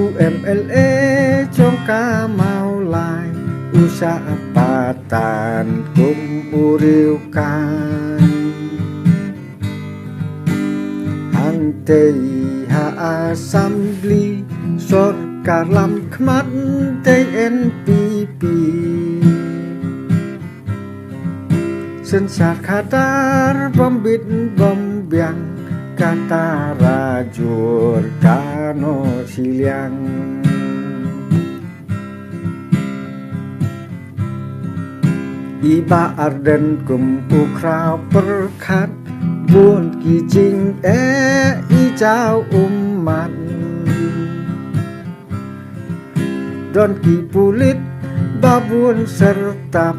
UMLA จงกาเมาลายอุตสาหปาตานกุมอุริวกายหันเตยหาอาสัมบลีสดการลำขมัดเตยNPPสินสาขาดารบอมบิดบอมเบียงkata rajur kano siliang Iba arden kum ukrau perkat Buôn kỳ chinh i chao umat Don ki pulit babun sertap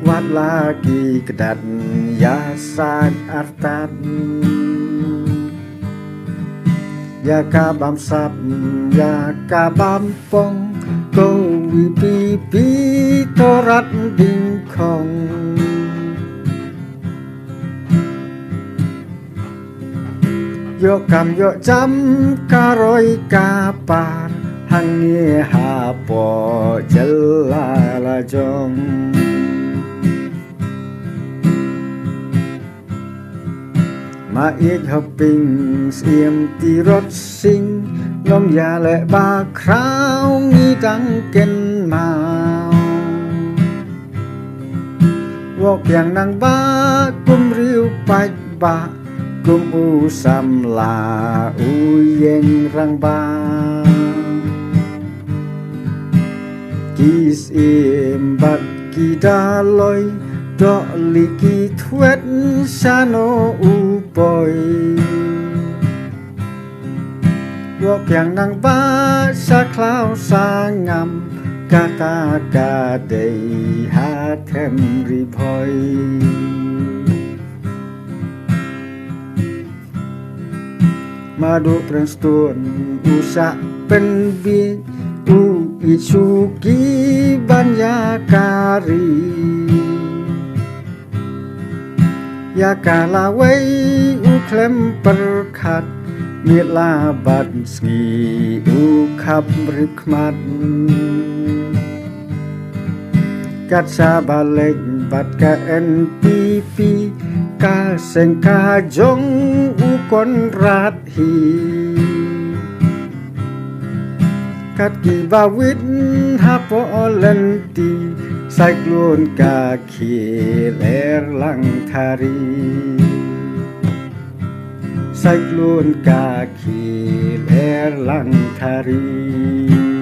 Wat lagi kedat yasan artat Ya kabam sap, ya kabam pong Kau wipipi torat dingkong Yo kam yo jam karoi kapar Hangi hapo jelala jongมาเอกฮับปิงเสียมตีรถสิงลมยาและบาคราวงีดังเกินมาวอกอย่างนางบ้ากุมริวปัจบากุมอูสัมลาอูเย็งรังบากีสเอ็มบัดกีดาลอยดอกลิกิทเวดชาโนอุปอยวอกอย่างนางบ้าสาคลาวสางามกาตากาเดยหาเทมรีพอยมาดูเปรนสตูนอุสะเป็นบีอุอิชุกีบัญญาการียากาลาไว้อุเคลมประคัดเมียลาบัดสกีอุขับริกมัดกัดซาบาเล็กบัดกะNPPกาเซงกาจงอุคนรัดฮีกัดกีบาวิดฮาโปเลนตีไซโคลนกาคีเลรลังทารีไซโคลนกาคีเลรลังทารี